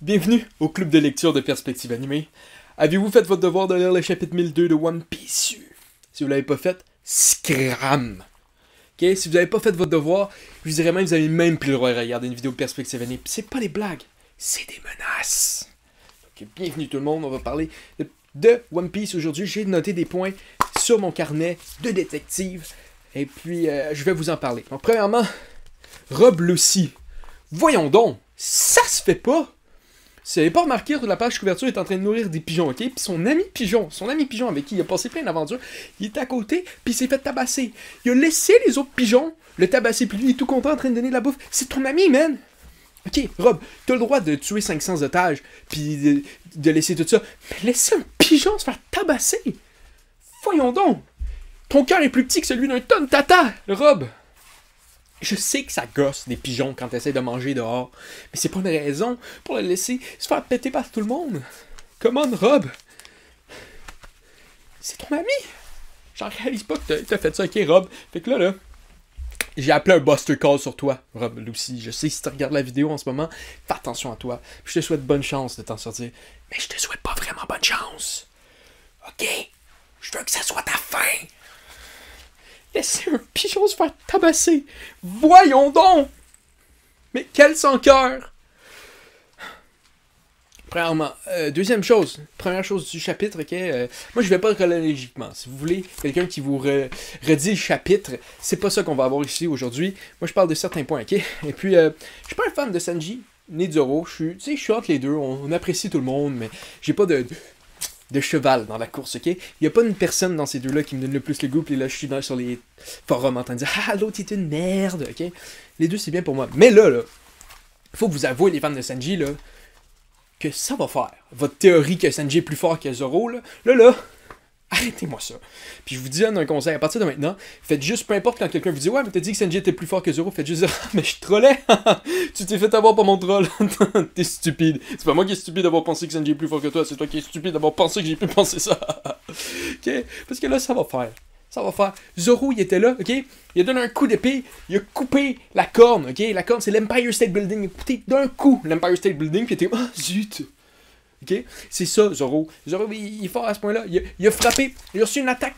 Bienvenue au club de lecture de Perspective Animée. Avez-vous fait votre devoir de lire le chapitre 1002 de One Piece? Si vous l'avez pas fait, scram! Ok, si vous n'avez pas fait votre devoir, je vous dirais même que vous avez même plus le droit de regarder une vidéo de Perspective Animée. Pis c'est pas des blagues, c'est des menaces. Ok, bienvenue tout le monde, on va parler de One Piece aujourd'hui. J'ai noté des points sur mon carnet de détective. Et puis, je vais vous en parler. Donc, premièrement, Rob Lucy. Voyons donc, ça se fait pas! Si vous n'avez pas remarqué, la page couverture est en train de nourrir des pigeons, ok? Puis son ami pigeon avec qui il a passé plein d'aventures, il est à côté, puis il s'est fait tabasser. Il a laissé les autres pigeons le tabasser, puis lui, il est tout content en train de donner de la bouffe. C'est ton ami, man! Ok, Rob, t'as le droit de tuer 500 otages, puis de laisser tout ça, mais laisser un pigeon se faire tabasser! Voyons donc! Ton cœur est plus petit que celui d'un tonne tata, Rob! Je sais que ça gosse des pigeons quand t'essaies de manger dehors, mais c'est pas une raison pour le laisser se faire péter par tout le monde. Come on, Rob! C'est ton ami! J'en réalise pas que t'as fait ça, ok, Rob? Fait que là, j'ai appelé un Buster Call sur toi, Rob Lucy. Je sais si tu regardes la vidéo en ce moment, fais attention à toi. Puis je te souhaite bonne chance de t'en sortir. Mais je te souhaite pas vraiment bonne chance. Ok? Je veux que ça soit ta fin! Laissez un pigeon se faire tabasser! Voyons donc! Mais quel sans-cœur! Premièrement, deuxième chose, première chose du chapitre, ok? Moi je vais pas chronologiquement. Si vous voulez quelqu'un qui vous redit le chapitre, c'est pas ça qu'on va avoir ici aujourd'hui. Moi je parle de certains points, ok? Et puis, je suis pas un fan de Sanji ni de Zoro. Je suis entre les deux, on apprécie tout le monde, mais j'ai pas de cheval dans la course, ok? Il y a pas une personne dans ces deux-là qui me donne le plus le goût, puis là, je suis sur les forums en train de dire « Ah, l'autre est une merde! » Ok? Les deux, c'est bien pour moi. Mais là, faut que vous avouez, les fans de Sanji, là, que ça va faire. Votre théorie que Sanji est plus fort que Zoro, là, arrêtez-moi ça. Puis je vous donne un conseil, à partir de maintenant, faites juste, peu importe quand quelqu'un vous dit « Ouais, mais t'as dit que Sanji était plus fort que Zoro », faites juste dire « Mais je trollais! Tu t'es fait avoir par mon troll! T'es stupide! C'est pas moi qui est stupide d'avoir pensé que Sanji est plus fort que toi, c'est toi qui es stupide d'avoir pensé que j'ai pu penser ça! » Ok? Parce que là, ça va faire. Ça va faire. Zoro, il était là, ok? Il a donné un coup d'épée, il a coupé la corne, ok? La corne, c'est l'Empire State Building. Il a coupé d'un coup l'Empire State Building, puis il était « Ah, zut! » Ok? C'est ça, Zoro. Zoro, il est fort à ce point-là. Il a frappé. Il a reçu une attaque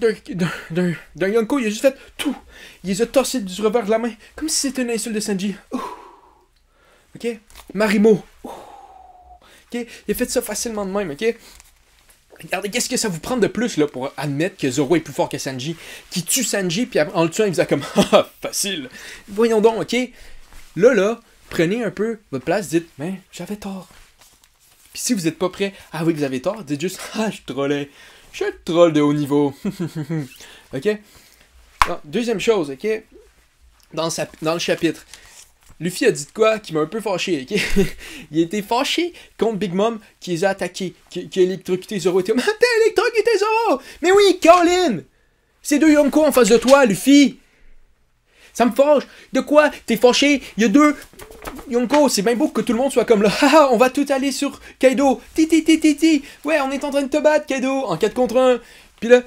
d'un Yonko. Il a juste fait tout. Il les a tossés du revers de la main. Comme si c'était une insulte de Sanji. Ouh. Ok? Marimo. Ouh. Ok? Il a fait ça facilement de même. Ok? Regardez, qu'est-ce que ça vous prend de plus là, pour admettre que Zoro est plus fort que Sanji? Qui tue Sanji, puis en le tuant, il faisait comme ah, facile. Voyons donc, ok? Là, prenez un peu votre place, dites, mais j'avais tort. Puis si vous n'êtes pas prêt à avouer que vous avez tort, dites juste « Ah, je trollais. Je suis un troll de haut niveau. » Ok? Bon, deuxième chose, ok? Dans le chapitre, Luffy a dit de quoi qui m'a un peu fâché, ok? Il a été fâché contre Big Mom qui les a attaqués, qui a électrocuté Zoro. Il a dit « T'as électrocuté Zoro! » Mais oui, Colin! C'est deux Yonko en face de toi, Luffy! Ça me fâche! De quoi? T'es fâché? Il y a deux Yonko, c'est bien beau que tout le monde soit comme là. Haha, on va tout aller sur Kaido. Ti. Ouais, on est en train de te battre, Kaido, en 4 contre 1. Puis là,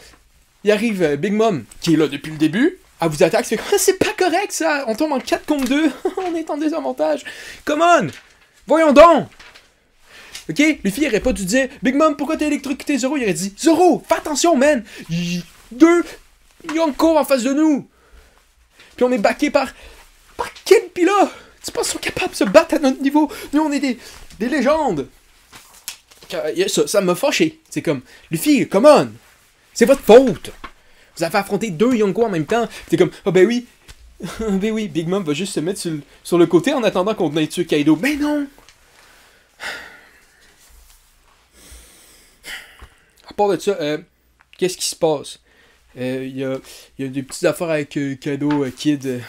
il arrive Big Mom, qui est là depuis le début. Elle vous attaque, c'est pas correct ça. On tombe en 4 contre 2. On est en désavantage. Come on! Voyons donc! Ok? Luffy aurait pas dû dire Big Mom, pourquoi t'as électrocuté Zoro? Il aurait dit Zoro, fais attention, man! Deux Yonko en face de nous. Puis on est backé par Kid, pis là! Tu penses qu'ils sont capables de se battre à notre niveau? Nous, on est des légendes! Ça m'a fâché. C'est comme, Luffy, come on! C'est votre faute! Vous avez affronté deux Yonko en même temps. C'est comme, oh ben oui, Big Mom va juste se mettre sur le côté en attendant qu'on aille tuer Kaido. Mais non! À part de ça, qu'est-ce qui se passe? Il y a des petites affaires avec Kaido, Kid.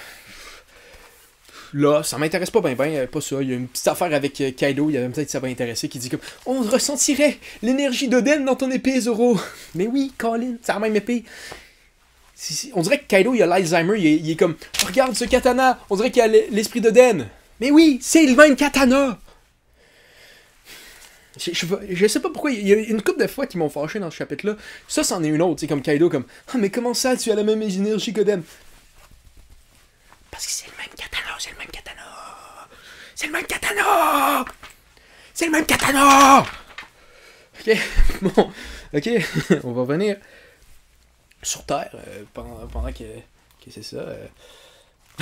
Là, ça m'intéresse pas ben, pas ça. Il y a une petite affaire avec Kaido, il y a peut-être ça va intéresser, qui dit comme on ressentirait l'énergie d'Oden dans ton épée, Zoro. Mais oui, Colin, c'est la même épée. On dirait que Kaido, il a l'Alzheimer, il est comme regarde ce katana, on dirait qu'il a l'esprit d'Oden. Mais oui, c'est le même katana. Je sais pas pourquoi, il y a une couple de fois qui m'ont fâché dans ce chapitre-là. Ça, c'en est une autre, c'est comme Kaido, comme ah, mais comment ça, tu as la même énergie qu'Oden? Parce que c'est le même katana, c'est le même katana! C'est le même katana! Ok, bon, ok, on va revenir sur Terre pendant que c'est ça.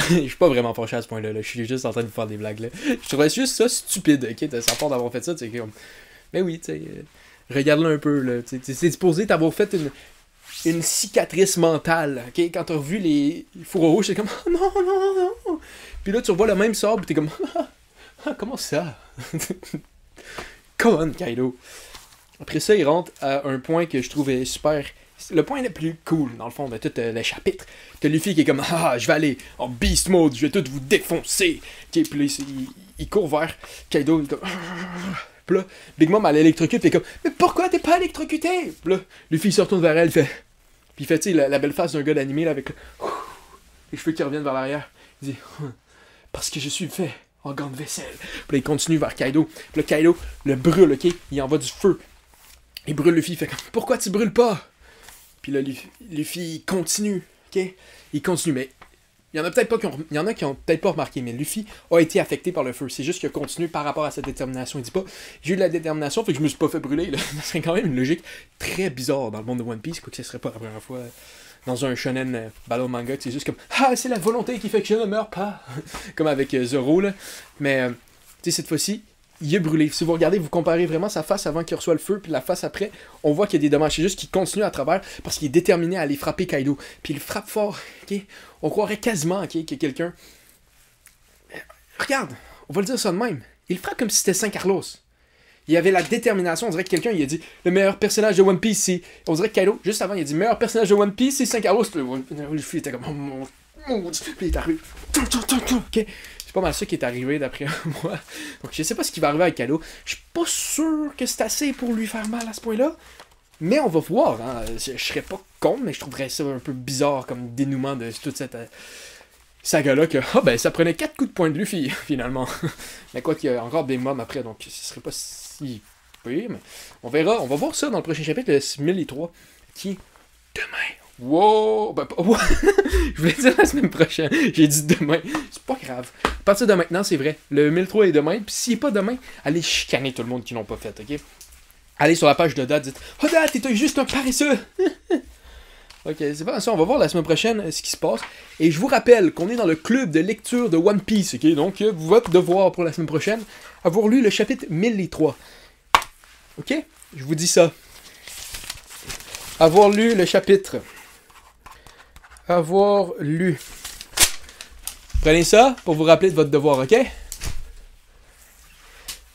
Je suis pas vraiment fâché à ce point-là, là. Je suis juste en train de vous faire des blagues, là. Je trouvais juste ça stupide, ok, de sa part d'avoir fait ça, tu sais, comme... Mais oui, tu sais, regarde-le un peu, là, tu sais, c'est supposé t'avoir fait une cicatrice mentale, ok, quand t'as revu les fourreaux rouges, c'est comme, oh, non, non, non, puis là, tu revois le même sable, pis t'es comme, comment ça? Come on, Kaido. Après ça, il rentre à un point que je trouvais super... Le point le plus cool, dans le fond, de tout le chapitre. T'as Luffy qui est comme, ah, je vais aller en beast mode, je vais tout vous défoncer. Okay, puis là, il court vers Kaido, il est comme... Puis là, Big Mom, elle électrocute, puis il est comme, mais pourquoi t'es pas électrocuté? Puis là, Luffy se retourne vers elle, il fait... Puis il fait, tu sais, la belle face d'un gars d'animé, là, avec les cheveux qui reviennent vers l'arrière. Il dit, parce que je suis fait en gants de vaisselle. Puis là, il continue vers Kaido. Puis là, Kaido le brûle, ok? Il envoie du feu. Il brûle Luffy, il fait comme, pourquoi tu brûles pas? Puis là, Luffy, il continue, ok? Il continue, mais il y en a qui ont peut-être pas remarqué, mais Luffy a été affecté par le feu. C'est juste qu'il a continué par rapport à sa détermination. Il dit pas, j'ai eu de la détermination, fait que je me suis pas fait brûler. Là. Ça serait quand même une logique très bizarre dans le monde de One Piece, quoi que ce serait pas la première fois dans un shonen battle manga. C'est juste comme, ah, c'est la volonté qui fait que je ne meurs pas. Comme avec Zoro, là. Mais, tu sais, cette fois-ci, il est brûlé. Si vous regardez, vous comparez vraiment sa face avant qu'il reçoive le feu, puis la face après, on voit qu'il y a des dommages. C'est juste qu'il continue à travers parce qu'il est déterminé à aller frapper Kaido. Puis il frappe fort, ok? On croirait quasiment, ok, que quelqu'un... Regarde, on va le dire ça de même. Il frappe comme si c'était Saint Carlos. Il y avait la détermination. On dirait que quelqu'un, il a dit, le meilleur personnage de One Piece, c'est... On dirait que Kaido, juste avant, il a dit, le meilleur personnage de One Piece, c'est Saint Carlos. Puis le fils était comme, oh mon... Puis il est arrivé. Ok? C'est pas mal ça qui est arrivé d'après moi. Donc je sais pas ce qui va arriver avec Kaido. Je suis pas sûr que c'est assez pour lui faire mal à ce point-là. Mais on va voir. Hein. Je serais pas con, mais je trouverais ça un peu bizarre comme dénouement de toute cette saga-là. Que ça prenait 4 coups de poing de Luffy, finalement. Mais quoi qu'il y a encore Big Mom après, donc ce serait pas si pire. Mais on verra. On va voir ça dans le prochain chapitre, le 1003, qui est demain. Wow! Je voulais dire la semaine prochaine. J'ai dit demain. C'est pas grave. À partir de maintenant, c'est vrai. Le 1003 est demain. Puis s'il n'est pas demain, allez chicaner tout le monde qui l'ont pas fait, ok? Allez sur la page de Dad, dites oh Dad, t'es juste un paresseux! Ok, c'est pas ça. On va voir la semaine prochaine ce qui se passe. Et je vous rappelle qu'on est dans le club de lecture de One Piece, ok? Donc, votre devoir pour la semaine prochaine, avoir lu le chapitre 1003. Ok? Je vous dis ça. Avoir lu le chapitre. Avoir lu. Prenez ça pour vous rappeler de votre devoir, ok?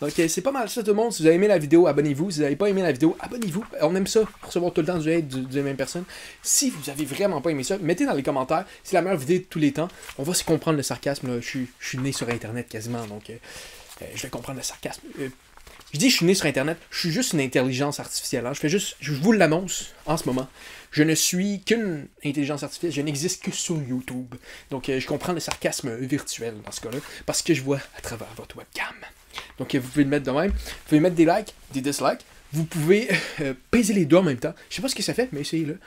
Donc c'est pas mal ça tout le monde. Si vous avez aimé la vidéo, abonnez-vous. Si vous n'avez pas aimé la vidéo, abonnez-vous. On aime ça, recevoir tout le temps du hate de la même personne. Si vous avez vraiment pas aimé ça, mettez dans les commentaires. C'est la meilleure vidéo de tous les temps. On va se comprendre le sarcasme. Là. Je suis né sur Internet quasiment, donc je vais comprendre le sarcasme. Je dis je suis né sur Internet, je suis juste une intelligence artificielle. Hein. Je vous l'annonce en ce moment. Je ne suis qu'une intelligence artificielle, je n'existe que sur YouTube. Donc je comprends le sarcasme virtuel dans ce cas-là, parce que je vois à travers votre webcam. Donc vous pouvez le mettre de même, vous pouvez mettre des likes, des dislikes, vous pouvez peser les doigts en même temps. Je sais pas ce que ça fait, mais essayez-le.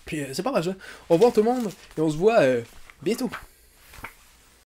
Puis c'est pas mal ça. Au revoir tout le monde, et on se voit bientôt.